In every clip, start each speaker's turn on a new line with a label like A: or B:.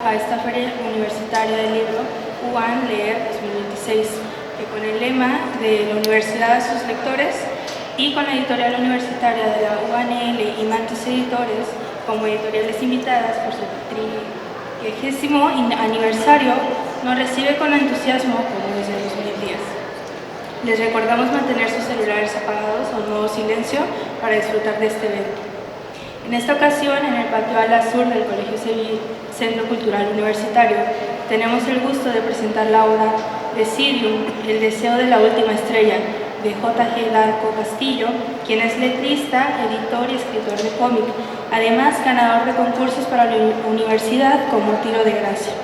A: A esta Feria Universitaria del Libro UAN Leer 2026, que con el lema de la universidad a sus lectores y con la editorial universitaria de la UANL y Mantis Editores como editoriales invitadas por su 30º aniversario, nos recibe con entusiasmo como desde 2010. Les recordamos mantener sus celulares apagados o en modo silencio para disfrutar de este evento. En esta ocasión, en el patio ala sur del Colegio Civil Centro Cultural Universitario, tenemos el gusto de presentar la obra Decidium, el deseo de la última estrella, de J.G. Darko Castillo, quien es letrista, editor y escritor de cómic, además ganador de concursos para la universidad como Tiro de Gracia.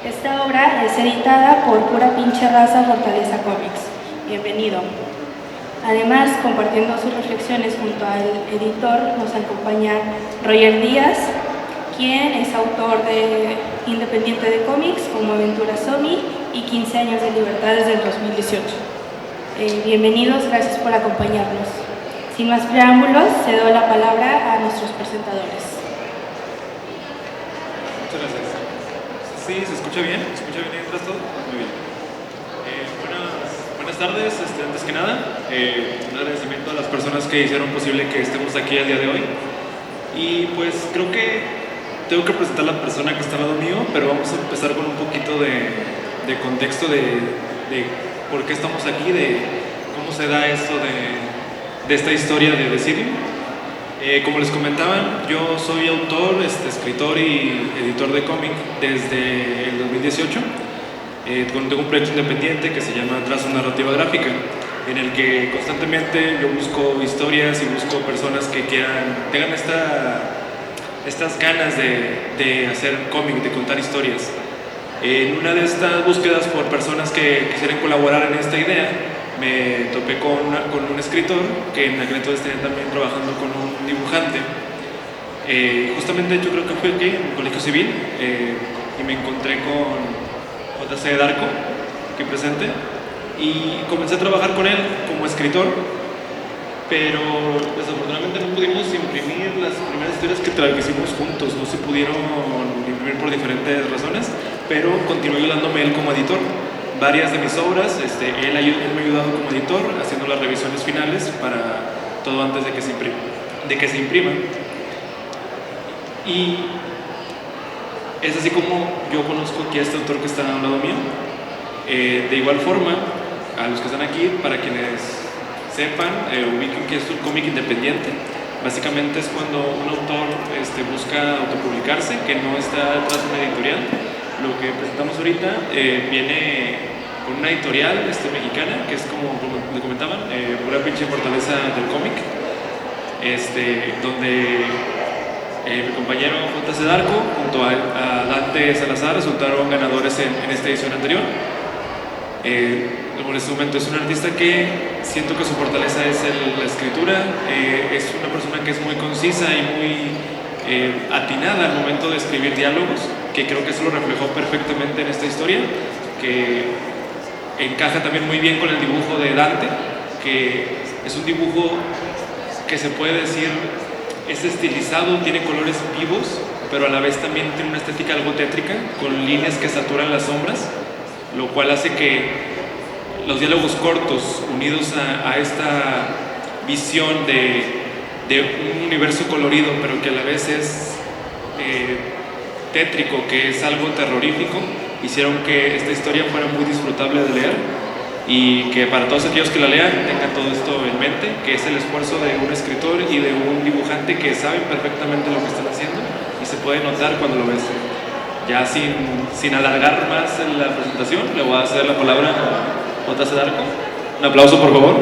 A: Esta obra es editada por Pura Pinche Raza Fortaleza Comics. Bienvenido. Además, compartiendo sus reflexiones junto al editor, nos acompaña Roger Díaz, quien es autor de Independiente de Cómics, como Aventura Zombie y 15 años de libertad desde el 2018. Bienvenidos, gracias por acompañarnos. Sin más preámbulos, cedo la palabra a nuestros presentadores.
B: Muchas gracias. ¿Sí? ¿Se escucha bien? ¿Se escucha bien mientras todo? Muy bien. Buenas tardes, antes que nada, un agradecimiento a las personas que hicieron posible que estemos aquí el día de hoy. Y pues creo que tengo que presentar a la persona que está al lado mío, pero vamos a empezar con un poquito de contexto de por qué estamos aquí, de cómo se da esto de esta historia de Decidium. Como les comentaban, yo soy autor, escritor y editor de cómic desde el 2018. Tengo un proyecto independiente que se llama Trazo Narrativa Gráfica, en el que constantemente yo busco historias y busco personas que tengan estas ganas de hacer cómic, de contar historias. En una de estas búsquedas por personas que quisieran colaborar en esta idea, me topé con un escritor que en aquel entonces tenía también trabajando con un dibujante. Justamente, yo creo que fue aquí, en el Colegio Civil, y me encontré con J.C. Darko, aquí presente, y comencé a trabajar con él como escritor, pero desafortunadamente no pudimos imprimir las primeras historias que hicimos juntos, no se pudieron imprimir por diferentes razones, pero continuó ayudándome él como editor. Varias de mis obras, él me ha ayudado como editor, haciendo las revisiones finales para todo antes de que se imprima. Y es así como yo conozco aquí a este autor que está al lado mío. De igual forma, a los que están aquí, para quienes sepan, ubiquen que es un cómic independiente. Básicamente es cuando un autor busca autopublicarse, que no está detrás de una editorial. Lo que presentamos ahorita viene con una editorial mexicana, que es como le comentaban, Pura Pinche Fortaleza del cómic, donde mi compañero J.C. Darko junto a Dante Salazar resultaron ganadores en esta edición anterior. En este momento es un artista que siento que su fortaleza es la escritura, es una persona que es muy concisa y muy atinada al momento de escribir diálogos, que creo que eso lo reflejó perfectamente en esta historia, que encaja también muy bien con el dibujo de Dante, que es un dibujo que se puede decir es estilizado, tiene colores vivos, pero a la vez también tiene una estética algo tétrica, con líneas que saturan las sombras, lo cual hace que los diálogos cortos, unidos a esta visión de un universo colorido, pero que a la vez es tétrico, que es algo terrorífico, hicieron que esta historia fuera muy disfrutable de leer y que para todos aquellos que la lean tengan todo esto en mente, que es el esfuerzo de un escritor y de un dibujante que saben perfectamente lo que están haciendo y se puede notar cuando lo ves. Ya sin alargar más en la presentación, le voy a hacer la palabra a J.C. Darko. Un aplauso, por favor.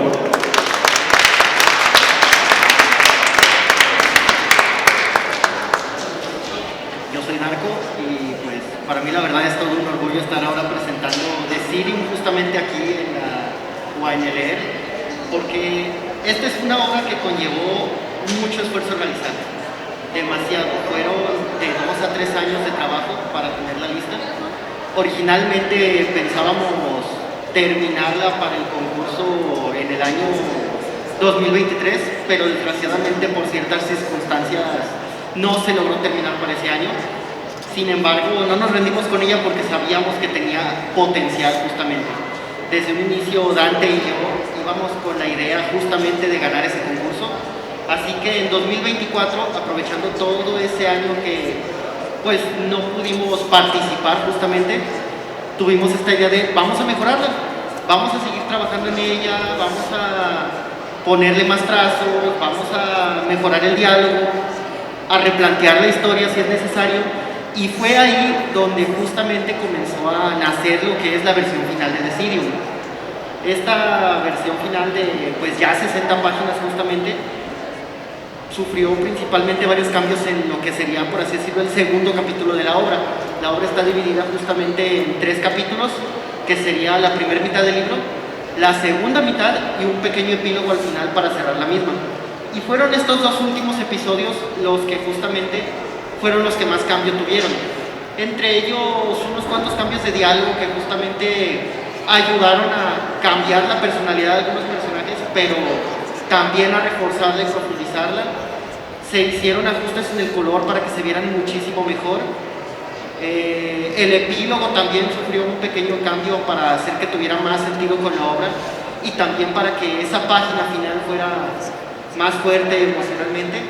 C: Yo soy Darko y pues para mí la verdad es todo un orgullo estar ahora presentando Decidium justamente aquí en la UANL, porque esta es una obra que conllevó mucho esfuerzo realizar, demasiado. Fueron de 2 a 3 años de trabajo para tenerla lista. Originalmente pensábamos terminarla para el concurso en el año 2023, pero desgraciadamente por ciertas circunstancias no se logró terminar para ese año. Sin embargo, no nos rendimos con ella porque sabíamos que tenía potencial justamente. Desde un inicio Dante y yo íbamos con la idea justamente de ganar ese concurso. Así que en 2024, aprovechando todo ese año que pues no pudimos participar justamente, tuvimos esta idea de vamos a mejorarla, vamos a seguir trabajando en ella, vamos a ponerle más trazos, vamos a mejorar el diálogo, a replantear la historia si es necesario. Y fue ahí donde justamente comenzó a nacer lo que es la versión final de Decidium. Esta versión final de pues ya 60 páginas justamente sufrió principalmente varios cambios en lo que sería, por así decirlo, el segundo capítulo de la obra. La obra está dividida justamente en 3 capítulos, que sería la primera mitad del libro, la segunda mitad y un pequeño epílogo al final para cerrar la misma. Y fueron estos 2 últimos episodios los que justamente fueron los que más cambio tuvieron. Entre ellos unos cuantos cambios de diálogo que justamente ayudaron a cambiar la personalidad de algunos personajes, pero también a reforzarla y profundizarla. Se hicieron ajustes en el color para que se vieran muchísimo mejor. El epílogo también sufrió un pequeño cambio para hacer que tuviera más sentido con la obra y también para que esa página final fuera más fuerte emocionalmente.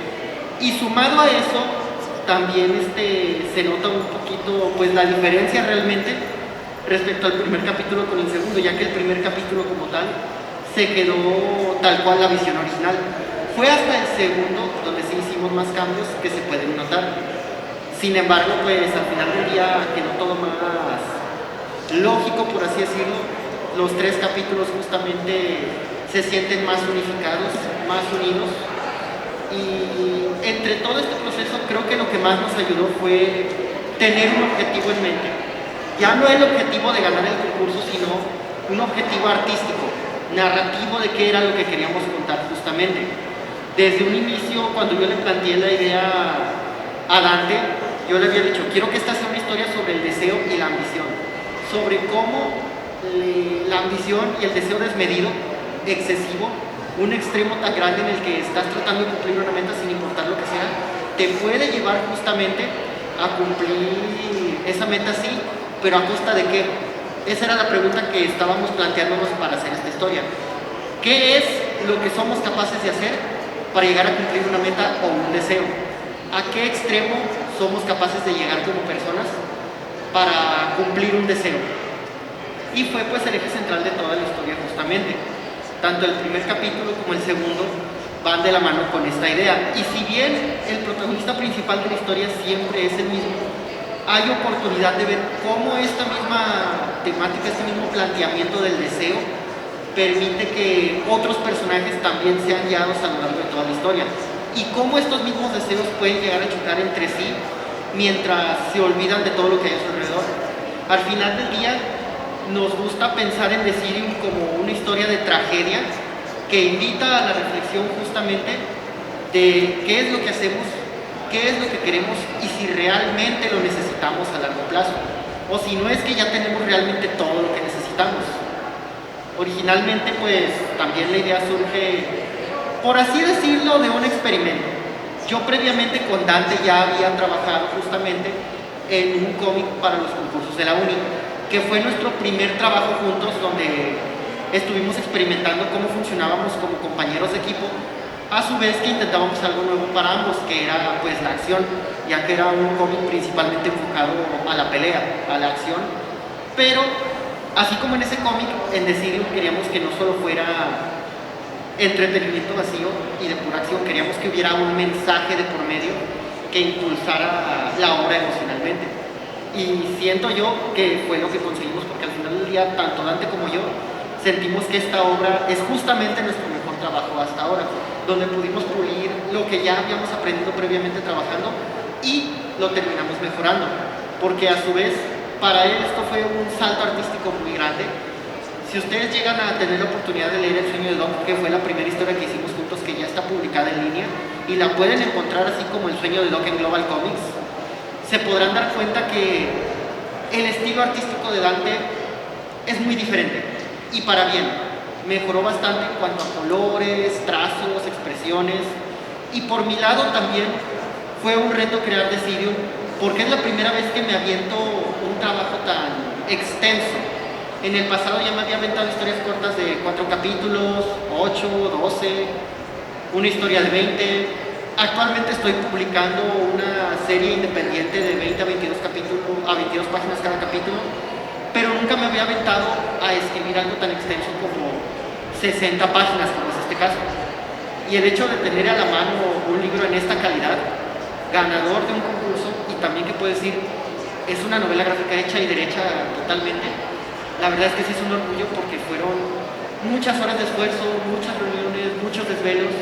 C: Y sumado a eso, también se nota un poquito pues la diferencia realmente respecto al primer capítulo con el segundo, ya que el primer capítulo como tal se quedó tal cual la visión original. Fue hasta el segundo donde sí hicimos más cambios que se pueden notar. Sin embargo, pues al final del día quedó todo más lógico, por así decirlo. Los 3 capítulos justamente se sienten más unificados, más unidos. Y entre todo este proceso creo que lo que más nos ayudó fue tener un objetivo en mente. Ya no el objetivo de ganar el concurso, sino un objetivo artístico, narrativo de qué era lo que queríamos contar justamente. Desde un inicio, cuando yo le planteé la idea a Dante, yo le había dicho, quiero que esta sea una historia sobre el deseo y la ambición, sobre cómo la ambición y el deseo desmedido, excesivo, un extremo tan grande en el que estás tratando de cumplir una meta sin importar lo que sea, te puede llevar justamente a cumplir esa meta sí, pero ¿a costa de qué? Esa era la pregunta que estábamos planteándonos para hacer esta historia. ¿Qué es lo que somos capaces de hacer para llegar a cumplir una meta o un deseo? ¿A qué extremo somos capaces de llegar como personas para cumplir un deseo? Y fue pues el eje central de toda la historia justamente. Tanto el primer capítulo como el segundo van de la mano con esta idea. Y si bien el protagonista principal de la historia siempre es el mismo, hay oportunidad de ver cómo esta misma temática, este mismo planteamiento del deseo permite que otros personajes también sean guiados a lo largo de toda la historia. Y cómo estos mismos deseos pueden llegar a chocar entre sí mientras se olvidan de todo lo que hay a su alrededor. Al final del día, nos gusta pensar en Decidium como una historia de tragedia que invita a la reflexión justamente de qué es lo que hacemos, qué es lo que queremos y si realmente lo necesitamos a largo plazo, o si no es que ya tenemos realmente todo lo que necesitamos. Originalmente pues también la idea surge, por así decirlo, de un experimento. Yo previamente con Dante ya había trabajado justamente en un cómic para los concursos de la uni, que fue nuestro primer trabajo juntos, donde estuvimos experimentando cómo funcionábamos como compañeros de equipo, a su vez que intentábamos algo nuevo para ambos, que era pues la acción, ya que era un cómic principalmente enfocado a la pelea, a la acción. Pero así como en ese cómic, en Decidium queríamos que no solo fuera entretenimiento vacío y de pura acción, queríamos que hubiera un mensaje de por medio que impulsara la obra emocionalmente. Y siento yo que fue lo que conseguimos, porque al final del día, tanto Dante como yo sentimos que esta obra es justamente nuestro mejor trabajo hasta ahora, donde pudimos pulir lo que ya habíamos aprendido previamente trabajando y lo terminamos mejorando, porque a su vez para él esto fue un salto artístico muy grande. Si ustedes llegan a tener la oportunidad de leer El sueño de Doc, que fue la primera historia que hicimos juntos, que ya está publicada en línea y la pueden encontrar así como El sueño de Doc en Global Comics, se podrán dar cuenta que el estilo artístico de Dante es muy diferente y para bien. Mejoró bastante en cuanto a colores, trazos, expresiones, y por mi lado también fue un reto crear Decidium porque es la primera vez que me aviento un trabajo tan extenso. En el pasado ya me había aventado historias cortas de 4 capítulos, 8, 12, una historia de 20. Actualmente estoy publicando una serie independiente de 20 a 22 capítulos, a 22 páginas cada capítulo, pero nunca me había aventado a escribir algo tan extenso como 60 páginas, como es este caso. Y el hecho de tener a la mano un libro en esta calidad, ganador de un concurso, y también que puedo decir, es una novela gráfica hecha y derecha totalmente, la verdad es que sí es un orgullo porque fueron muchas horas de esfuerzo, muchas reuniones, muchos desvelos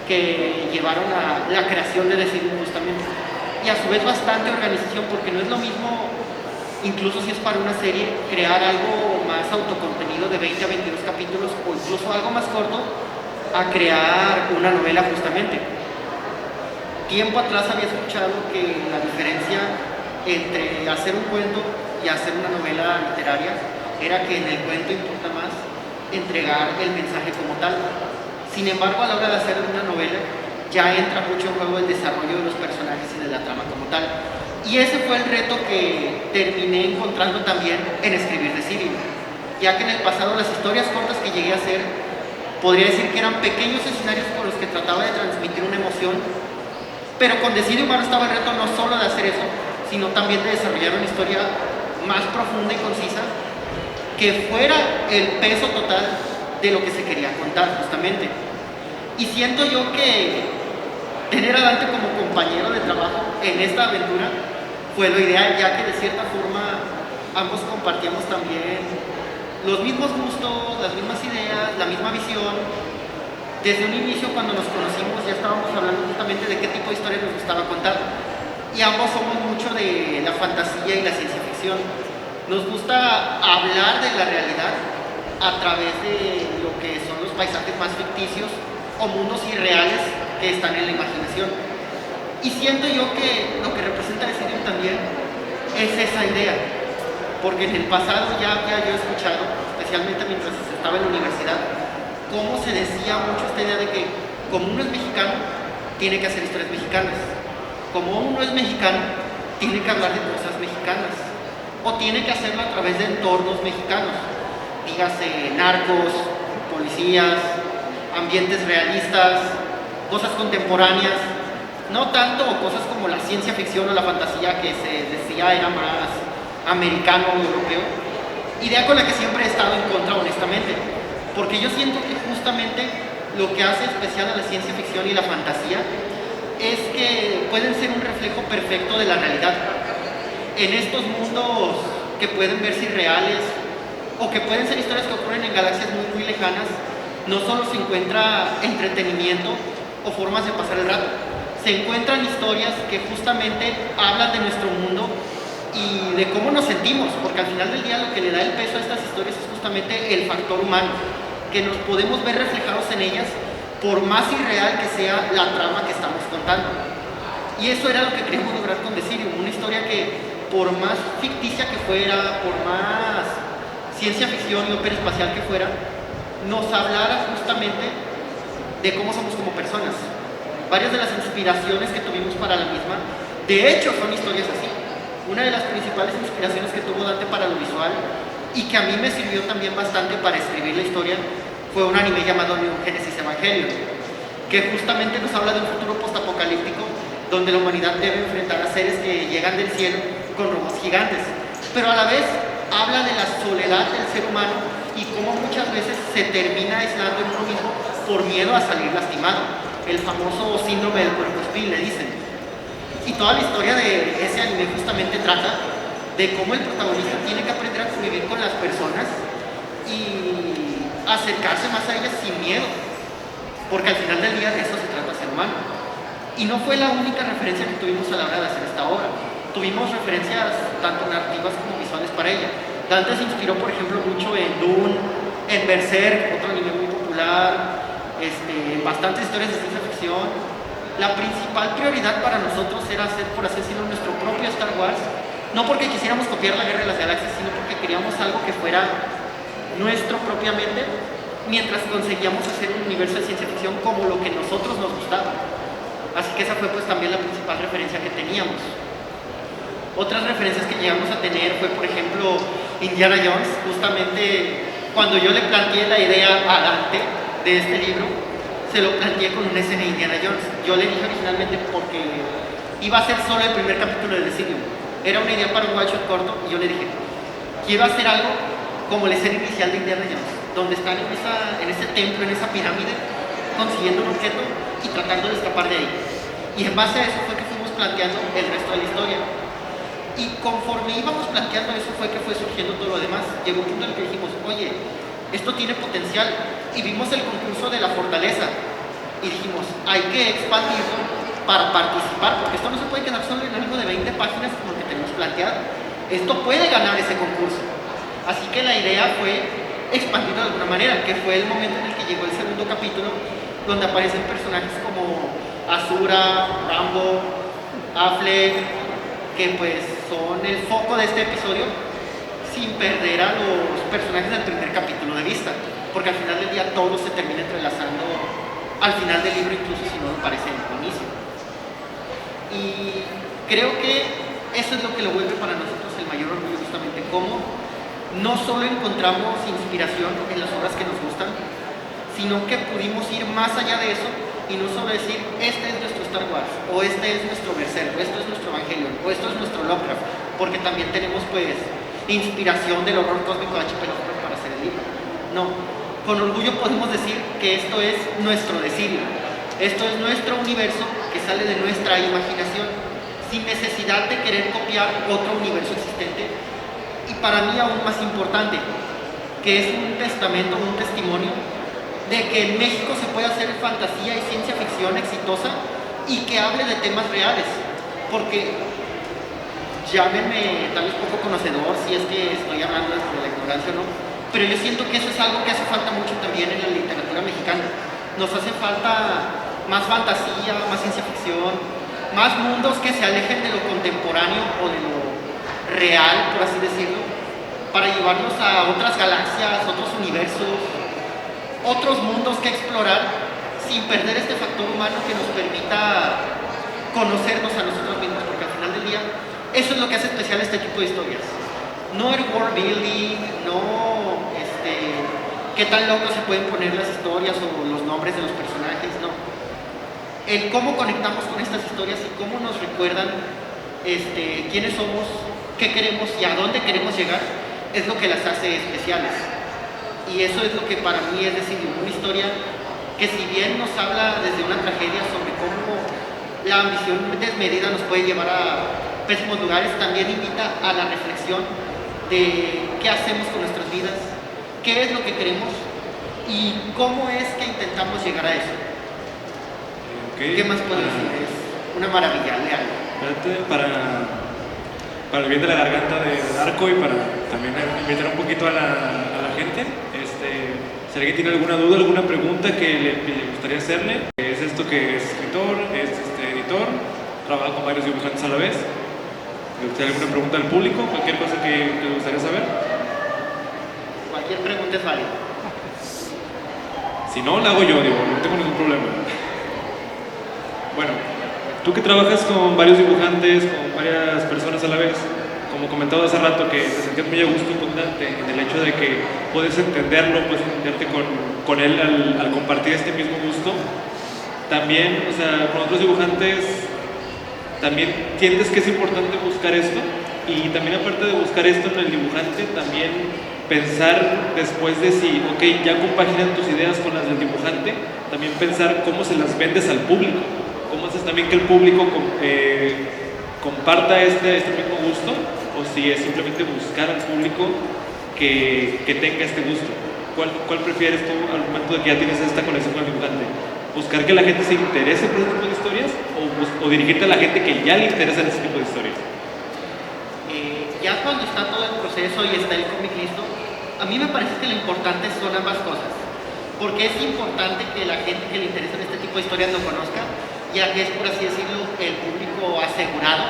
C: que llevaron a la creación de Decidim justamente. Y a su vez bastante organización, porque no es lo mismo, incluso si es para una serie, crear algo más autocontenido de 20 a 22 capítulos o incluso algo más corto a crear una novela justamente. Tiempo atrás había escuchado que la diferencia entre hacer un cuento y hacer una novela literaria era que en el cuento importa más entregar el mensaje como tal. Sin embargo, a la hora de hacer una novela ya entra mucho en juego el desarrollo de los personajes y de la trama como tal. Y ese fue el reto que terminé encontrando también en escribir Decidim, ya que en el pasado las historias cortas que llegué a hacer, podría decir que eran pequeños escenarios con los que trataba de transmitir una emoción, pero con Decidim ahora estaba el reto no solo de hacer eso, sino también de desarrollar una historia más profunda y concisa, que fuera el peso total de lo que se quería contar justamente. Y siento yo que tener a Dante como compañero de trabajo en esta aventura fue lo ideal, ya que de cierta forma ambos compartíamos también los mismos gustos, las mismas ideas, la misma visión. Desde un inicio, cuando nos conocimos, ya estábamos hablando justamente de qué tipo de historias nos gustaba contar. Y ambos somos mucho de la fantasía y la ciencia ficción. Nos gusta hablar de la realidad a través de lo que son los paisajes más ficticios o mundos irreales que están en la imaginación. Y siento yo que lo que representa Decidim también es esa idea, porque en el pasado ya había yo escuchado, especialmente mientras estaba en la universidad, cómo se decía mucho esta idea de que como uno es mexicano, tiene que hacer historias mexicanas. Como uno es mexicano, tiene que hablar de cosas mexicanas, o tiene que hacerlo a través de entornos mexicanos, dígase narcos, policías, ambientes realistas, cosas contemporáneas, no tanto cosas como la ciencia ficción o la fantasía que se decía era más americano o europeo, idea con la que siempre he estado en contra honestamente, porque yo siento que justamente lo que hace especial a la ciencia ficción y la fantasía es que pueden ser un reflejo perfecto de la realidad. En estos mundos que pueden verse irreales o que pueden ser historias que ocurren en galaxias muy lejanas, no solo se encuentra entretenimiento o formas de pasar el rato, se encuentran historias que justamente hablan de nuestro mundo y de cómo nos sentimos, porque al final del día lo que le da el peso a estas historias es justamente el factor humano, que nos podemos ver reflejados en ellas por más irreal que sea la trama que estamos contando. Y eso era lo que queríamos lograr con Decidim, una historia que por más ficticia que fuera, por más ciencia ficción y ópera espacial que fuera, nos hablara justamente de cómo somos como personas. Varias de las inspiraciones que tuvimos para la misma, de hecho, son historias así. Una de las principales inspiraciones que tuvo Dante para lo visual y que a mí me sirvió también bastante para escribir la historia fue un anime llamado Neon Genesis Evangelion, que justamente nos habla de un futuro postapocalíptico donde la humanidad debe enfrentar a seres que llegan del cielo con robots gigantes, pero a la vez habla de la soledad del ser humano y cómo muchas veces se termina aislando en uno mismo por miedo a salir lastimado, el famoso síndrome del cuerpo espín, le dicen. Y toda la historia de ese anime justamente trata de cómo el protagonista tiene que aprender a convivir con las personas y acercarse más a ellas sin miedo, porque al final del día de eso se trata ser humano. Y no fue la única referencia que tuvimos a la hora de hacer esta obra. Tuvimos referencias tanto narrativas como visuales para ella. Dante se inspiró, por ejemplo, mucho en Dune, en Berserk, otro anime muy popular, bastantes historias de ciencia ficción. La principal prioridad para nosotros era hacer, por así decirlo, nuestro propio Star Wars, no porque quisiéramos copiar la Guerra de las Galaxias, sino porque queríamos algo que fuera nuestro propiamente, mientras conseguíamos hacer un universo de ciencia ficción como lo que nosotros nos gustaba. Así que esa fue pues también la principal referencia que teníamos. Otras referencias que llegamos a tener fue, por ejemplo, Indiana Jones. Justamente cuando yo le planteé la idea a Dante de este libro, se lo planteé con una escena de Indiana Jones. Yo le dije originalmente porque iba a ser solo el primer capítulo de Decidium. Era una idea para un one shot corto y yo le dije, quiero hacer algo como la escena inicial de Indiana Jones, donde están en ese templo, en esa pirámide, consiguiendo un objeto y tratando de escapar de ahí. Y en base a eso fue que fuimos planteando el resto de la historia. Y conforme íbamos planteando eso fue que fue surgiendo todo lo demás. Llegó un punto en el que dijimos, oye, esto tiene potencial. Y vimos el concurso de la fortaleza. Y dijimos, hay que expandirlo para participar, porque esto no se puede quedar solo en algo de 20 páginas como que tenemos planteado. Esto puede ganar ese concurso. Así que la idea fue expandirlo de alguna manera, que fue el momento en el que llegó el segundo capítulo, donde aparecen personajes como Azura, Rambo, Affleck, que pues son el foco de este episodio, sin perder a los personajes del primer capítulo de vista, porque al final del día todo se termina entrelazando al final del libro, incluso si no lo parece en el inicio. Y creo que eso es lo que lo vuelve para nosotros el mayor orgullo, justamente cómo no solo encontramos inspiración en las obras que nos gustan, sino que pudimos ir más allá de eso y no solo decir, este es nuestro Star Wars, o este es nuestro Berserk, o esto es nuestro Evangelion, o esto es nuestro Lovecraft, porque también tenemos pues inspiración del horror cósmico de H.P. Lovecraft para hacer el libro. No, con orgullo podemos decir que esto es nuestro Decidium, esto es nuestro universo que sale de nuestra imaginación, sin necesidad de querer copiar otro universo existente, y para mí aún más importante, que es un testamento, un testimonio de que en México se puede hacer fantasía y ciencia ficción exitosa y que hable de temas reales, porque llámenme tal vez poco conocedor si es que estoy hablando de la ignorancia o no, pero yo siento que eso es algo que hace falta mucho también en la literatura mexicana. Nos hace falta más fantasía, más ciencia ficción, más mundos que se alejen de lo contemporáneo o de lo real, por así decirlo, para llevarnos a otras galaxias, otros universos, otros mundos que explorar sin perder este factor humano que nos permita conocernos a nosotros mismos, porque al final del día eso es lo que hace especial este tipo de historias. No el world building, no qué tan locos se pueden poner las historias o los nombres de los personajes, no. El cómo conectamos con estas historias y cómo nos recuerdan quiénes somos, qué queremos y a dónde queremos llegar, es lo que las hace especiales. Y eso es lo que para mí es decir, una historia que si bien nos habla desde una tragedia sobre cómo la ambición desmedida nos puede llevar a pésimos lugares, también invita a la reflexión de qué hacemos con nuestras vidas, qué es lo que queremos y cómo es que intentamos llegar a eso.
B: Okay.
C: ¿Qué más puedo decir? Es una maravilla, leal.
B: Espérate, para el bien de la garganta de Darko y para también invitar un poquito a la gente, si alguien tiene alguna duda, alguna pregunta que le gustaría hacerle, es esto que es escritor, es editor, trabaja con varios dibujantes a la vez. ¿Le gustaría alguna pregunta al público? ¿Cualquier cosa que le gustaría saber?
C: Cualquier pregunta es válida.
B: Si no, la hago yo, digo, no tengo ningún problema. Bueno, tú que trabajas con varios dibujantes, con varias personas a la vez, como comentaba hace rato, que te sentías muy a gusto con Dante, en el hecho de que puedes entenderlo, puedes entenderte con él al compartir este mismo gusto. También, o sea, con otros dibujantes, también sientes que es importante buscar esto, y también aparte de buscar esto en el dibujante, también pensar después de si, ok, ya compaginan tus ideas con las del dibujante, también pensar cómo se las vendes al público, cómo haces también que el público comparta este mismo gusto, o si es simplemente buscar al público que tenga este gusto. ¿Cuál prefieres tú al momento de que ya tienes esta conexión con el dibujante? ¿Buscar que la gente se interese por este tipo de historias o dirigirte a la gente que ya le interesan este tipo de historias?
C: Ya cuando está todo el proceso y está el cómic listo, a mí me parece que lo importante son ambas cosas, porque es importante que la gente que le interesa este tipo de historias lo conozca, ya que es, por así decirlo, el público asegurado,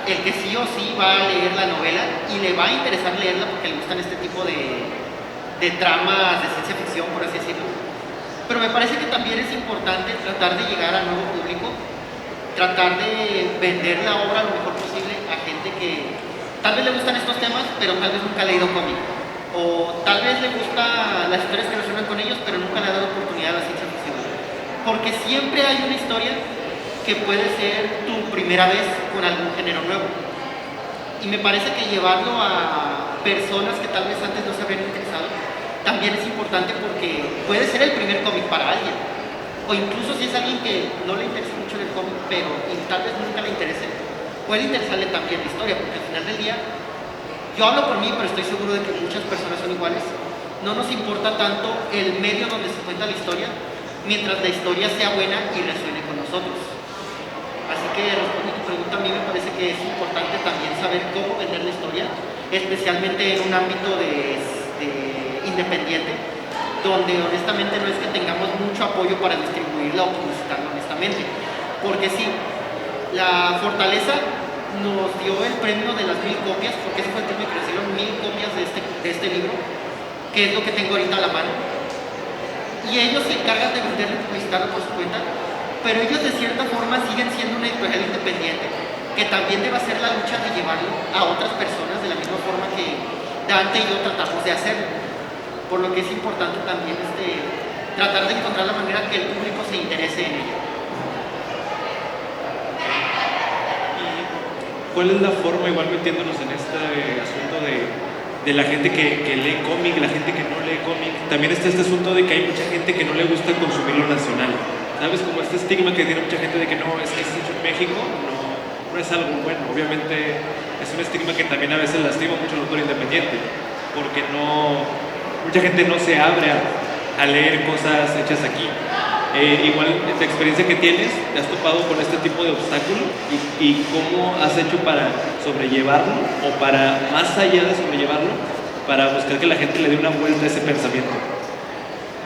C: el que sí o sí va a leer la novela y le va a interesar leerla porque le gustan este tipo de tramas de ciencia ficción, por así decirlo. Pero me parece que también es importante tratar de llegar a nuevo público, tratar de vender la obra lo mejor posible a gente porque tal vez le gustan estos temas, pero tal vez nunca ha leído cómic. O tal vez le gustan las historias que resuenan con ellos, pero nunca le ha dado oportunidad a la ciencia ficción. Porque siempre hay una historia que puede ser tu primera vez con algún género nuevo. Y me parece que llevarlo a personas que tal vez antes no se habrían interesado también es importante, porque puede ser el primer cómic para alguien. O incluso si es alguien que no le interesa mucho el cómic, pero tal vez nunca le interese, puede interesarle también la historia, porque al final del día, yo hablo por mí, pero estoy seguro de que muchas personas son iguales. No nos importa tanto el medio donde se cuenta la historia, mientras la historia sea buena y resuene con nosotros. Así que respondiendo a tu pregunta, a mí me parece que es importante también saber cómo vender la historia, especialmente en un ámbito independiente, donde honestamente no es que tengamos mucho apoyo para distribuirla o publicitarla honestamente. Porque sí, la Fortaleza nos dio el premio de las 1000 copias, porque ese fue el premio que recibieron 1000 copias de este libro, que es lo que tengo ahorita a la mano. Y ellos se encargan de venderlo y publicitarlo por su cuenta, pero ellos de cierta forma siguen siendo una editorial independiente, que también debe hacer la lucha de llevarlo a otras personas de la misma forma que Dante y yo tratamos de hacerlo. Por lo que es importante también tratar de encontrar la manera que el público se interese en ello.
B: ¿Cuál es la forma, igual metiéndonos en este asunto de la gente que lee cómic, la gente que no lee cómic? También está este asunto de que hay mucha gente que no le gusta consumir lo nacional. ¿Sabes? Como este estigma que tiene mucha gente de que no, es que es hecho en México, no es algo bueno. Obviamente es un estigma que también a veces lastima mucho al autor independiente, porque mucha gente no se abre a leer cosas hechas aquí. Igual, en la experiencia que tienes, ¿te has topado con este tipo de obstáculo? ¿Y cómo has hecho para sobrellevarlo, o para, más allá de sobrellevarlo, para buscar que la gente le dé una vuelta a ese pensamiento?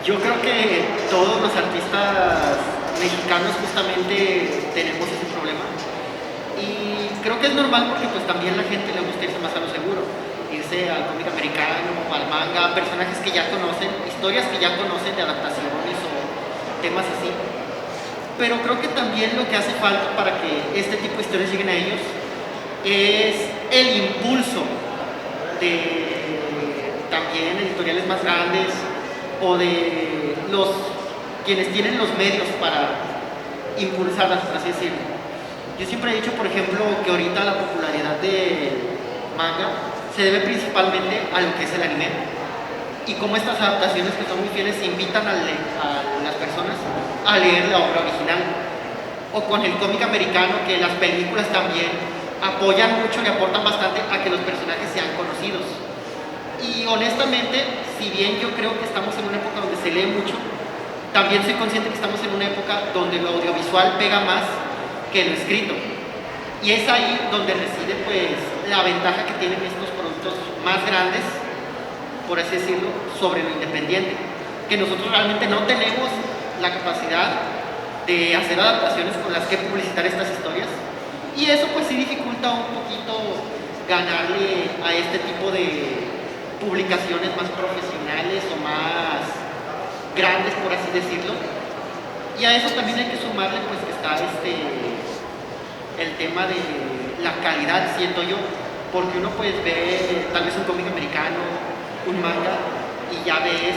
C: Yo creo que todos los artistas mexicanos justamente tenemos ese problema. Y creo que es normal, porque pues también la gente le gusta irse más a lo seguro, irse al cómic americano, al manga, personajes que ya conocen, historias que ya conocen de adaptaciones o temas así. Pero creo que también lo que hace falta para que este tipo de historias lleguen a ellos es el impulso de también editoriales más grandes, o de quienes tienen los medios para impulsarlas, por así decirlo. Yo siempre he dicho, por ejemplo, que ahorita la popularidad de manga se debe principalmente a lo que es el anime, y como estas adaptaciones, que son muy fieles, invitan a las personas a leer la obra original. O con el cómic americano, que las películas también apoyan mucho y aportan bastante a que los personajes sean conocidos. Y honestamente, si bien yo creo que estamos en una época donde se lee mucho, también soy consciente que estamos en una época donde lo audiovisual pega más que lo escrito. Y es ahí donde reside pues la ventaja que tienen estos productos más grandes, por así decirlo, sobre lo independiente, que nosotros realmente no tenemos la capacidad de hacer adaptaciones con las que publicitar estas historias, y eso pues sí dificulta un poquito ganarle a este tipo de publicaciones más profesionales o más grandes, por así decirlo. Y a eso también hay que sumarle pues que está el tema de la calidad, siento yo, porque uno pues ve tal vez un cómic americano, un manga, y ya ve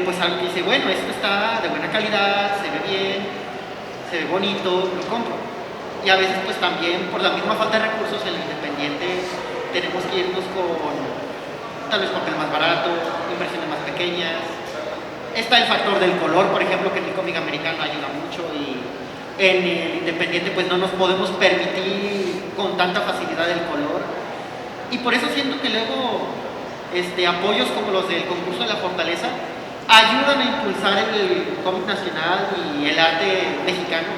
C: pues algo que dice, bueno, esto está de buena calidad, se ve bien, se ve bonito, lo compro. Y a veces pues también por la misma falta de recursos en lo independiente tenemos que irnos con tal vez papel más barato, impresiones más pequeñas. Está el factor del color, por ejemplo, que en el cómic americano ayuda mucho, y en el independiente pues no nos podemos permitir con tanta facilidad el color. Y por eso siento que luego apoyos como los del concurso de la Fortaleza ayudan a impulsar el cómic nacional y el arte mexicano,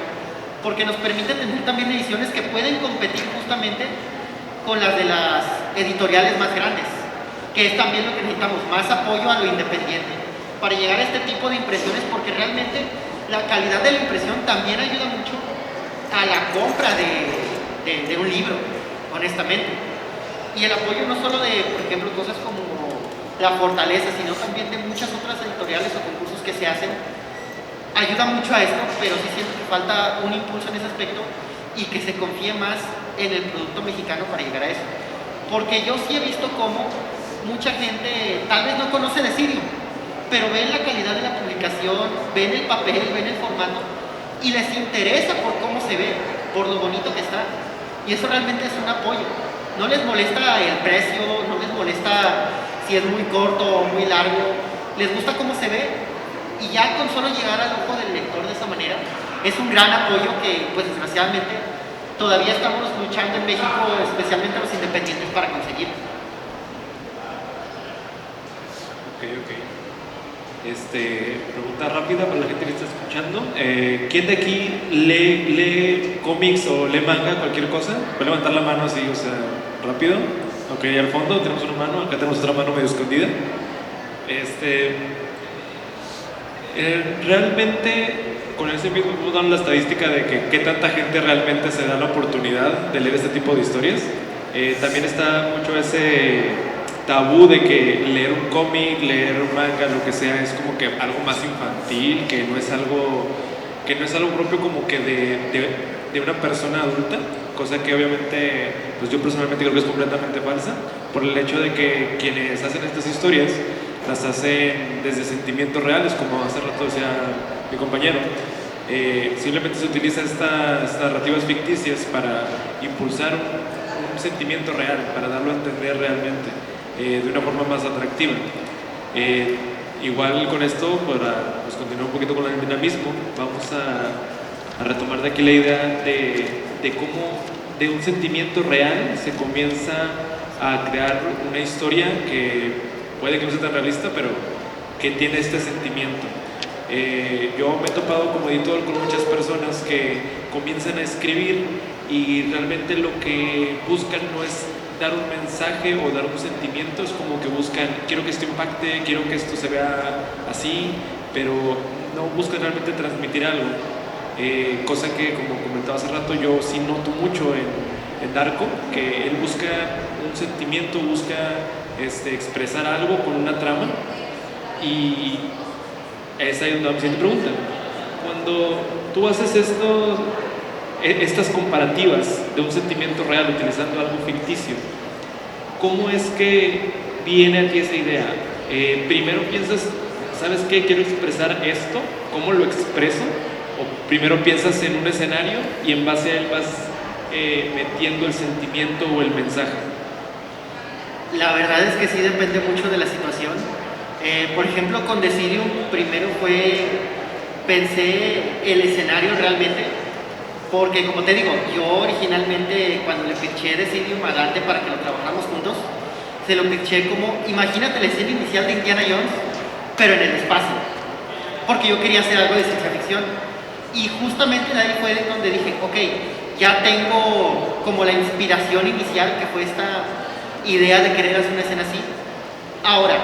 C: porque nos permite tener también ediciones que pueden competir justamente con las de las editoriales más grandes, que es también lo que necesitamos, más apoyo a lo independiente para llegar a este tipo de impresiones, porque realmente la calidad de la impresión también ayuda mucho a la compra de un libro, honestamente. Y el apoyo no solo de, por ejemplo, cosas como La Fortaleza, sino también de muchas otras editoriales o concursos que se hacen, ayuda mucho a esto, pero sí siento que falta un impulso en ese aspecto, y que se confíe más en el producto mexicano para llegar a eso. Porque yo sí he visto cómo mucha gente tal vez no conoce de Decidium, pero ven la calidad de la publicación, ven el papel, ven el formato y les interesa por cómo se ve, por lo bonito que está. Y eso realmente es un apoyo. No les molesta el precio, no les molesta si es muy corto o muy largo, les gusta cómo se ve. Y ya con solo llegar al ojo del lector de esa manera, es un gran apoyo que, pues desgraciadamente, todavía estamos luchando en México, especialmente los independientes, para conseguir.
B: Ok. Pregunta rápida para la gente que está escuchando. ¿Quién de aquí lee cómics o lee manga, cualquier cosa? ¿Puede levantar la mano así, o sea, rápido? Ok, al fondo tenemos una mano, acá tenemos otra mano medio escondida. Realmente, con ese mismo podemos dar la estadística de que qué tanta gente realmente se da la oportunidad de leer este tipo de historias. También está mucho ese tabú de que leer un cómic, leer un manga, lo que sea, es como que algo más infantil, que no es algo propio como que de una persona adulta, cosa que obviamente, pues yo personalmente creo que es completamente falsa, por el hecho de que quienes hacen estas historias las hacen desde sentimientos reales, como hace rato decía mi compañero. Simplemente se utiliza estas narrativas ficticias para impulsar un sentimiento real, para darlo a entender realmente de una forma más atractiva. Igual con esto, para pues, continuar un poquito con el dinamismo, vamos a retomar de aquí la idea de cómo de un sentimiento real se comienza a crear una historia que puede que no sea tan realista, pero que tiene este sentimiento. Yo me he topado como editor con muchas personas que comienzan a escribir y realmente lo que buscan no es dar un mensaje o dar un sentimiento, es como que buscan, quiero que esto impacte, quiero que esto se vea así, pero no buscan realmente transmitir algo. Cosa que, como comentaba hace rato, yo sí noto mucho en Darko, que él busca un sentimiento, busca expresar algo con una trama, y esa es una siguiente pregunta. Cuando tú haces estas comparativas de un sentimiento real utilizando algo ficticio, ¿cómo es que viene a ti esa idea? Primero piensas, ¿sabes qué? Quiero expresar esto, ¿cómo lo expreso? O primero piensas en un escenario y en base a él vas metiendo el sentimiento o el mensaje.
C: La verdad es que sí depende mucho de la situación. Por ejemplo, con Decidium primero pensé el escenario realmente, porque como te digo, yo originalmente cuando le pitché Decidium a Dante para que lo trabajáramos juntos, se lo pitché como, imagínate la escena inicial de Indiana Jones, pero en el espacio, porque yo quería hacer algo de ciencia ficción. Y justamente de ahí fue donde dije, ok, ya tengo como la inspiración inicial, que fue esta idea de querer hacer una escena así. Ahora,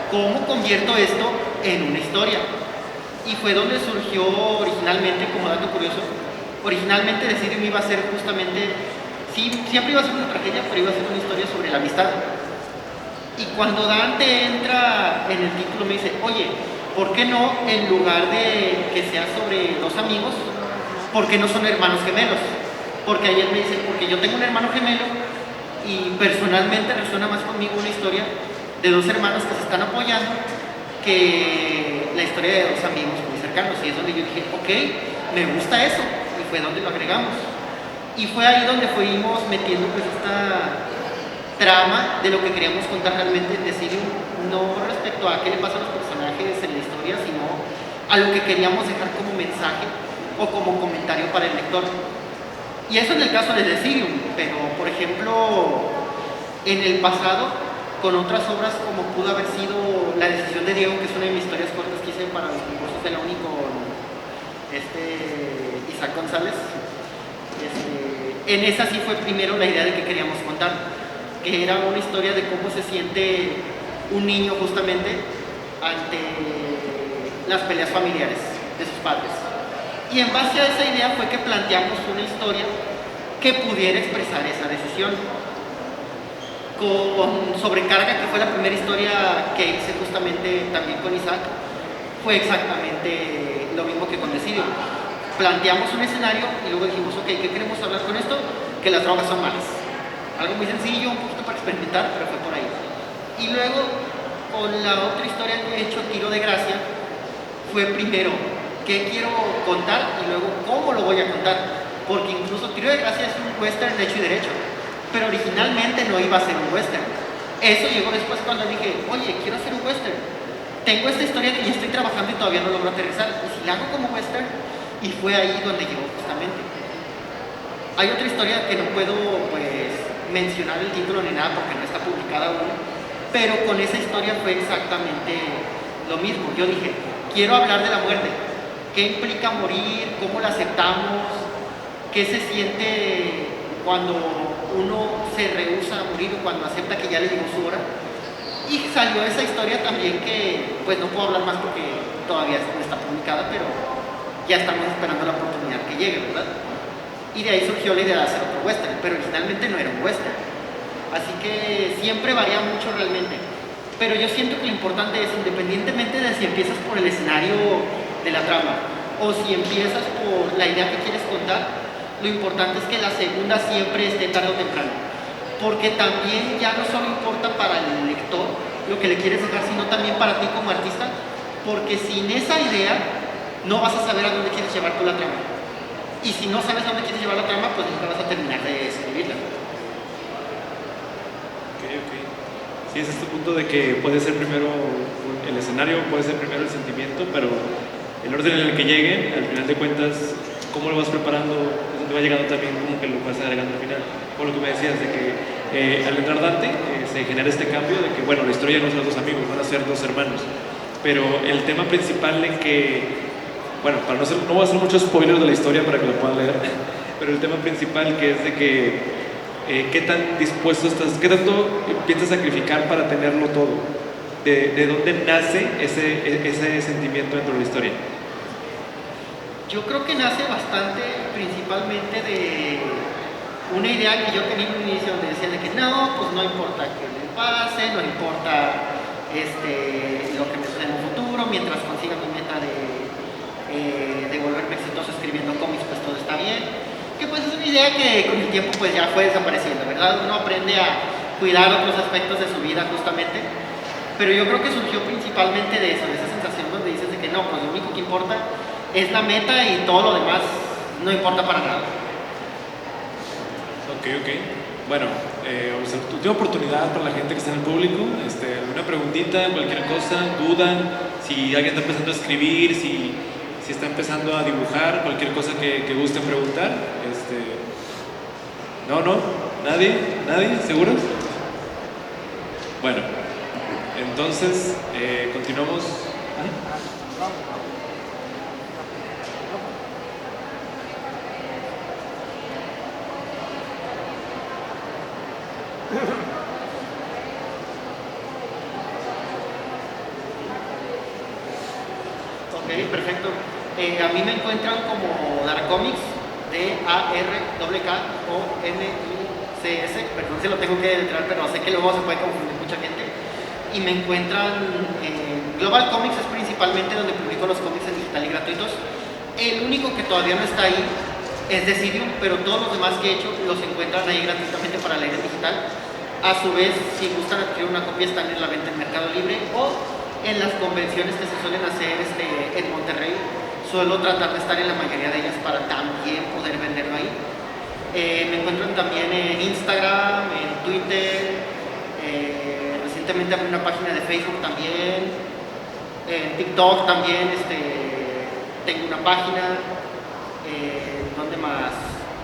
C: ¿cómo convierto esto en una historia? Y fue donde surgió originalmente, como dato curioso, originalmente Decidium iba a ser justamente, sí, siempre iba a ser una tragedia, pero iba a ser una historia sobre la amistad. Y cuando Dante entra en el título me dice, oye, ¿por qué no, en lugar de que sea sobre dos amigos, por qué no son hermanos gemelos? Porque ayer me dice, porque yo tengo un hermano gemelo y personalmente resuena más conmigo una historia de dos hermanos que se están apoyando que la historia de dos amigos muy cercanos. Y es donde yo dije, ok, me gusta eso, y fue donde lo agregamos. Y fue ahí donde fuimos metiendo pues esta trama de lo que queríamos contar realmente en Decidium, no respecto a qué le pasa a los personajes en la historia, sino a lo que queríamos dejar como mensaje o como comentario para el lector. Y eso en el caso de Decidium, pero por ejemplo, en el pasado, con otras obras como pudo haber sido La decisión de Diego, que es una de mis historias cortas que hice para los concursos de la UNI con Isaac González, en esa sí fue primero la idea de que queríamos contar, que era una historia de cómo se siente un niño justamente ante las peleas familiares de sus padres. Y en base a esa idea fue que planteamos una historia que pudiera expresar esa decisión. Con Sobrecarga, que fue la primera historia que hice justamente también con Isaac, fue exactamente lo mismo que con Decidium. planteamos un escenario y luego dijimos, ok, ¿qué queremos hablar con esto? Que las drogas son malas. Algo muy sencillo, un poquito para experimentar, pero fue por ahí. Y luego, con la otra historia que he hecho, Tiro de Gracia, fue primero qué quiero contar y luego cómo lo voy a contar. Porque incluso Tiro de Gracia es un western de hecho y derecho, pero originalmente no iba a ser un western. Eso llegó después cuando dije, oye, quiero hacer un western. Tengo esta historia que ya estoy trabajando y todavía no logro aterrizar. Y si la hago como western, y fue ahí donde llegó justamente. Hay otra historia que no puedo pues mencionar el título ni nada porque no está publicada aún, pero con esa historia fue exactamente lo mismo. Yo dije, quiero hablar de la muerte. ¿Qué implica morir? ¿Cómo la aceptamos? ¿Qué se siente cuando uno se rehúsa a morir o cuando acepta que ya le llegó su hora? Y salió esa historia también que, pues no puedo hablar más porque todavía no está publicada, pero ya estamos esperando la oportunidad que llegue, ¿verdad? Y de ahí surgió la idea de hacer otro western, pero originalmente no era un western. Así que siempre varía mucho realmente. Pero yo siento que lo importante es, independientemente de si empiezas por el escenario de la trama o si empiezas por la idea que quieres contar, lo importante es que la segunda siempre esté tarde o temprano, porque también ya no solo importa para el lector lo que le quieres dejar, sino también para ti como artista, porque sin esa idea no vas a saber a dónde quieres llevar tú la trama, y si no sabes a dónde quieres llevar la trama, pues nunca vas a terminar de escribirla.
B: Ok. Sí, es este punto de que puede ser primero el escenario, puede ser primero el sentimiento, pero el orden en el que llegue, al final de cuentas, cómo lo vas preparando, es donde va llegando también como que lo vas agregando al final. Por lo que me decías de que al entrar Dante se genera este cambio de que, bueno, la historia no son dos amigos, van a ser dos hermanos. Pero el tema principal en que, bueno, no voy a hacer muchos spoilers de la historia para que lo puedan leer, pero el tema principal que es de que qué tan dispuesto estás, qué tanto piensas sacrificar para tenerlo todo, de dónde nace ese sentimiento dentro de la historia.
C: Yo creo que nace bastante principalmente de una idea que yo tenía en un inicio donde decía de que no, pues no importa que me pase, no importa lo que me suceda en un futuro, mientras consiga mi meta de volverme exitoso escribiendo cómics, pues todo está bien. Que pues es una idea que con el tiempo pues ya fue desapareciendo, ¿verdad? Uno aprende a cuidar otros aspectos de su vida justamente, pero yo creo que surgió principalmente de eso, de esa sensación donde dices de que no, pues lo único que importa es la meta y todo lo demás no importa para nada.
B: Ok. Bueno, última oportunidad para la gente que está en el público. Alguna preguntita, cualquier cosa, duda, si alguien está empezando a escribir, si está empezando a dibujar, cualquier cosa que gusten preguntar. No, nadie, ¿seguros? Bueno, entonces continuamos.
C: Ok, perfecto. A mí me encuentran como Darkomics, DARKKOMICS, perdón si lo tengo que deletrear, pero sé que luego se puede confundir mucha gente. Y me encuentran en Global Comics, es principalmente donde publico los cómics en digital y gratuitos. El único que todavía no está ahí es Decidium, pero todos los demás que he hecho los encuentran ahí gratuitamente para leer en digital. A su vez, si gustan adquirir una copia, están en la venta en Mercado Libre o en las convenciones que se suelen hacer en Monterrey. Suelo tratar de estar en la mayoría de ellas para también poder venderlo ahí. Me encuentran también en Instagram, en Twitter, recientemente abrí una página de Facebook también, en TikTok también tengo una página, ¿dónde más?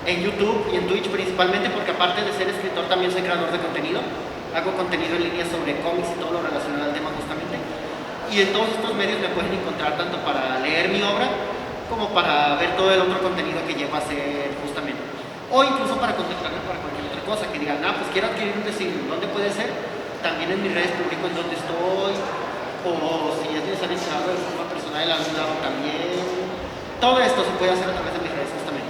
C: En YouTube y en Twitch principalmente, porque aparte de ser escritor también soy creador de contenido. Hago contenido en línea sobre cómics y todo lo relacionado al tema justamente. Y en todos estos medios me pueden encontrar tanto para leer mi obra como para ver todo el otro contenido que llevo a hacer justamente. O incluso para contactarme para cualquier otra cosa, que digan, pues quiero adquirir un diseño, ¿dónde puede ser? También en mis redes publico en dónde estoy, o si es necesario instalarlo de forma personal en algún lado también. Todo esto se puede hacer a través de mis redes justamente.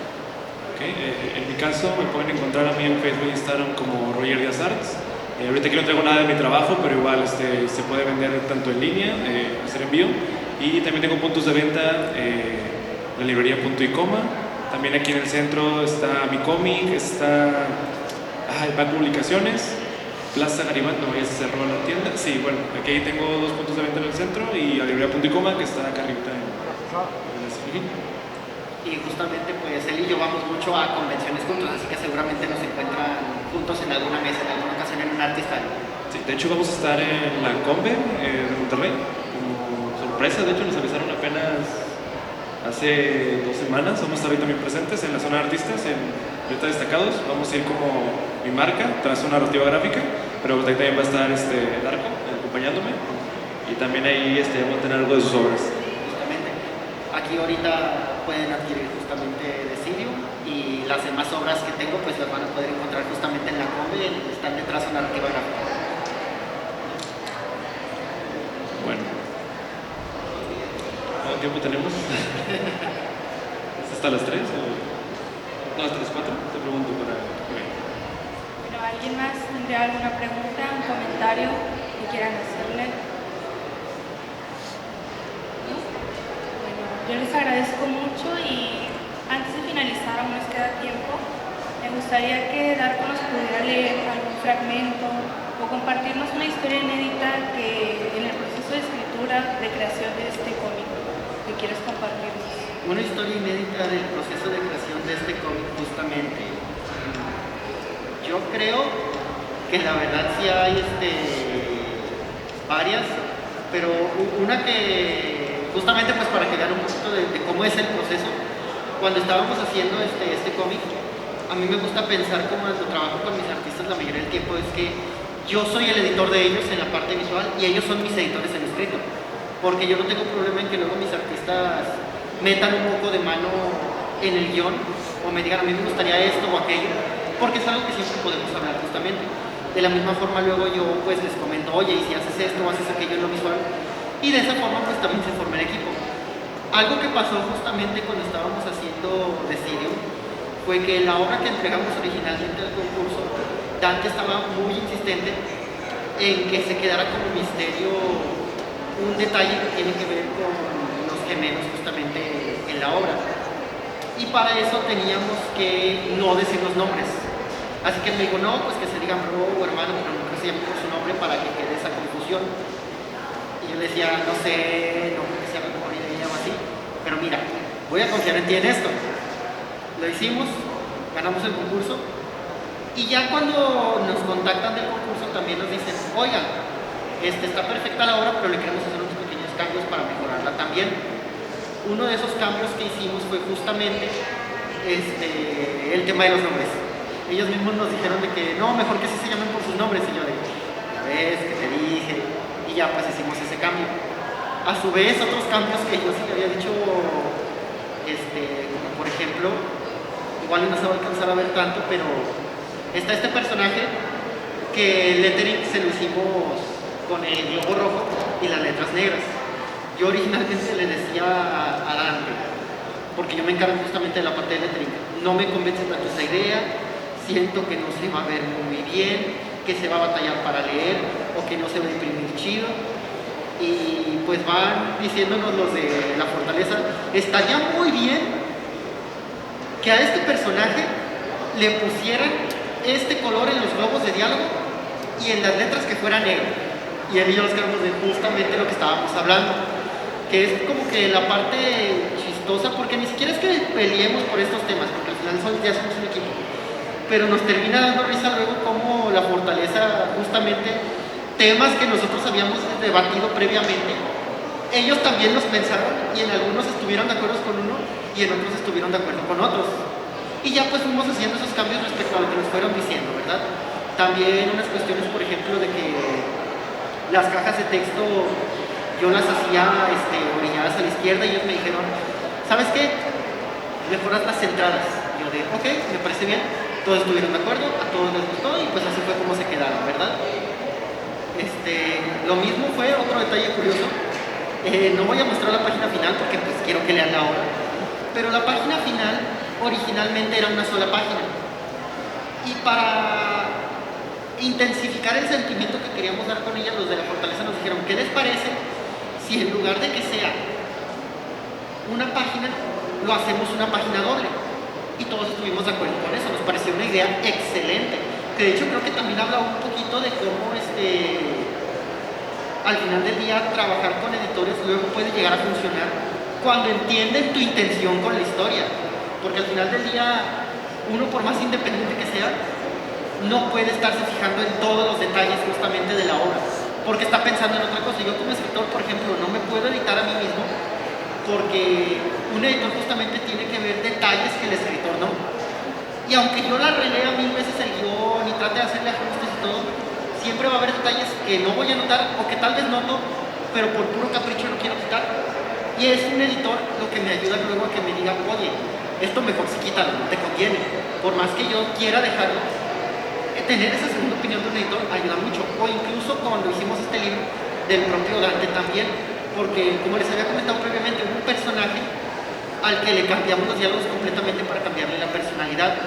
B: En mi caso me pueden encontrar a mí en Facebook e Instagram como Roger Díaz Arts. Ahorita aquí no traigo nada de mi trabajo, pero igual se puede vender tanto en línea, hacer envío, y también tengo puntos de venta la librería Punto y Coma. También aquí en el centro está Mi Cómic, está Impact Publicaciones, Plaza Garibaldi, no, ya se cerró la tienda. Sí, bueno, aquí tengo 2 puntos de venta en el centro y la librería Punto y Coma, que está acá arriba
C: Y justamente pues él y yo vamos mucho a convenciones juntos, así que seguramente nos encuentran juntos en alguna mesa, en alguna ocasión en un artista.
B: Sí, de hecho vamos a estar en la Combe de Monterrey, como sorpresa. De hecho nos avisaron apenas hace 2 semanas. Vamos a estar ahí también presentes en la zona de artistas, en ahorita destacados. Vamos a ir como mi marca, tras una narrativa gráfica, pero ahí también va a estar Darko acompañándome, y también ahí vamos a tener algo de sus obras.
C: Justamente, aquí ahorita pueden adquirir justamente Decidium, y las demás obras que tengo pues las van a poder encontrar justamente en la Combe, están detrás de narrativa gráfica.
B: Bueno, ¿cuánto tiempo tenemos? ¿Es hasta las 3 o no, hasta las 4? Te pregunto para...
A: Bueno, ¿alguien más tendría alguna pregunta, un comentario que quieran hacerle? ¿No? Bueno, yo les agradezco mucho, y antes de finalizar, aún nos queda tiempo, me gustaría que Darko nos pudiera leer algún fragmento o compartirnos una historia inédita que en el proceso de escritura, de creación de este cómic, que quieres compartirnos.
C: Una historia inédita del proceso de creación de este cómic, justamente. Yo creo que la verdad sí hay varias, pero una que justamente pues para que vean un poquito de cómo es el proceso. Cuando estábamos haciendo este cómic, a mí me gusta pensar, como cuando trabajo con mis artistas la mayoría del tiempo, es que yo soy el editor de ellos en la parte visual y ellos son mis editores en escrito, porque yo no tengo problema en que luego mis artistas metan un poco de mano en el guión o me digan a mí me gustaría esto o aquello, porque es algo que siempre podemos hablar justamente. De la misma forma luego yo pues les comento, oye, y si haces esto o haces aquello en lo visual, y de esa forma pues también se forma el equipo. Algo que pasó justamente cuando estábamos haciendo Decidium fue que la obra que entregamos originalmente al concurso, Dante estaba muy insistente en que se quedara como misterio un detalle que tiene que ver con los gemelos justamente en la obra. Y para eso teníamos que no decir los nombres. Así que me dijo, no, pues que se digan bro o hermano, pero no que se llamen por su nombre para que quede esa confusión. Y yo le decía, no sé, no creo que sea la mejor idea o así, pero mira, voy a confiar en ti en esto. Lo hicimos, ganamos el concurso, y ya cuando nos contactan del concurso también nos dicen, oigan, está perfecta la obra, pero le queremos hacer unos pequeños cambios para mejorarla también. Uno de esos cambios que hicimos fue justamente el tema de los nombres. Ellos mismos nos dijeron de que no, mejor que sí se llamen por sus nombres, y yo de, ya ves, que te dije, y ya pues hicimos ese cambio. A su vez, otros cambios que yo sí le había dicho, como por ejemplo, igual no se va a alcanzar a ver tanto, pero está este personaje que el lettering se lo hicimos con el globo rojo y las letras negras. Yo originalmente le decía a Dante, porque yo me encargo justamente de la parte de lettering, no me convence tanto esa idea, siento que no se va a ver muy bien, que se va a batallar para leer o que no se va a imprimir chido. Y pues van diciéndonos los de la fortaleza, estaría muy bien que a este personaje le pusieran este color en los globos de diálogo y en las letras que fuera negro. Y él y yo nos quedamos de justamente lo que estábamos hablando, que es como que la parte chistosa, porque ni siquiera es que peleemos por estos temas, porque al final ya somos un equipo, pero nos termina dando risa luego como la fortaleza, justamente temas que nosotros habíamos debatido previamente, ellos también los pensaron y en algunos estuvieron de acuerdo con uno y en otros estuvieron de acuerdo con otros. Y ya pues fuimos haciendo esos cambios respecto a lo que nos fueron diciendo, ¿verdad? También unas cuestiones, por ejemplo, de que las cajas de texto yo las hacía orilladas a la izquierda y ellos me dijeron, ¿sabes qué? Mejoras las entradas. Yo de, ok, me parece bien. Todos estuvieron de acuerdo, a todos les gustó y pues así fue como se quedaron, ¿verdad? Lo mismo fue otro detalle curioso. No voy a mostrar la página final porque pues quiero que lean la obra, pero la página final originalmente era una sola página, y para intensificar el sentimiento que queríamos dar con ella, los de la fortaleza nos dijeron, ¿qué les parece si en lugar de que sea una página lo hacemos una página doble. Y todos estuvimos de acuerdo con eso, nos pareció una idea excelente. Que de hecho creo que también habla un poquito de cómo al final del día trabajar con editores luego puede llegar a funcionar cuando entienden tu intención con la historia. Porque al final del día, uno por más independiente que sea, no puede estarse fijando en todos los detalles justamente de la obra, porque está pensando en otra cosa. Yo como escritor, por ejemplo, no me puedo editar a mí mismo, porque un editor justamente tiene que ver detalles que el escritor no. Y aunque yo la relea 1000 veces el guión y trate de hacerle ajustes y todo, siempre va a haber detalles que no voy a notar o que tal vez noto, pero por puro capricho no quiero quitar. Y es un editor lo que me ayuda luego a que me diga, oye, esto mejor si quítalo, no te conviene. Por más que yo quiera dejarlo, tener esa segunda opinión de un editor ayuda mucho. O incluso cuando hicimos este libro del propio Dante también, porque como les había comentado previamente, hubo un personaje al que le cambiamos los diálogos completamente para cambiarle la personalidad.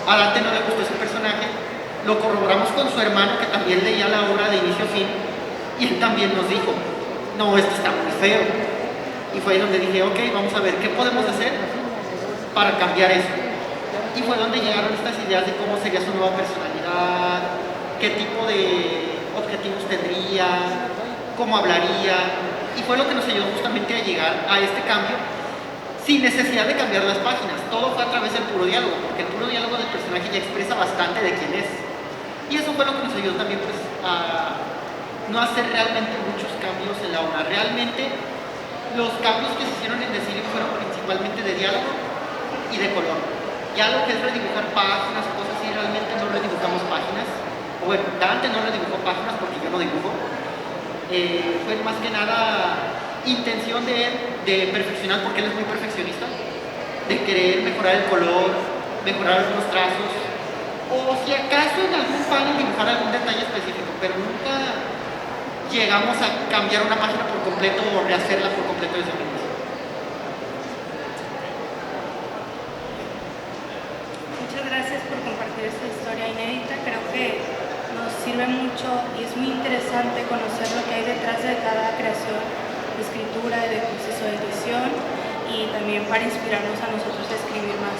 C: A Dante no le gustó ese personaje, lo corroboramos con su hermano que también leía la obra de inicio a fin, y él también nos dijo, no, esto está muy feo. Y fue ahí donde dije, ok, vamos a ver qué podemos hacer para cambiar eso. Y fue donde llegaron estas ideas de cómo sería su nueva personalidad, qué tipo de objetivos tendría, cómo hablaría. Y fue lo que nos ayudó justamente a llegar a este cambio sin necesidad de cambiar las páginas. Todo fue a través del puro diálogo, porque el puro diálogo del personaje ya expresa bastante de quién es. Y eso fue lo que nos ayudó también pues, a no hacer realmente muchos cambios en la obra. Realmente los cambios que se hicieron en The City fueron principalmente de diálogo y de color. Ya lo que es redibujar páginas o cosas así, realmente no redibujamos páginas. O bueno, Dante no redibujó páginas porque yo no dibujo. Fue más que nada intención de él de perfeccionar, porque él es muy perfeccionista, de querer mejorar el color, mejorar algunos trazos, o si acaso en algún panel dibujar algún detalle específico, pero nunca llegamos a cambiar una página por completo o rehacerla por completo desde el inicio.
A: Muchas gracias por compartir esta historia inédita. Creo que nos sirve mucho y es muy interesante conocer lo que hay detrás de cada creación de escritura y de proceso de edición, y también para inspirarnos a nosotros a escribir más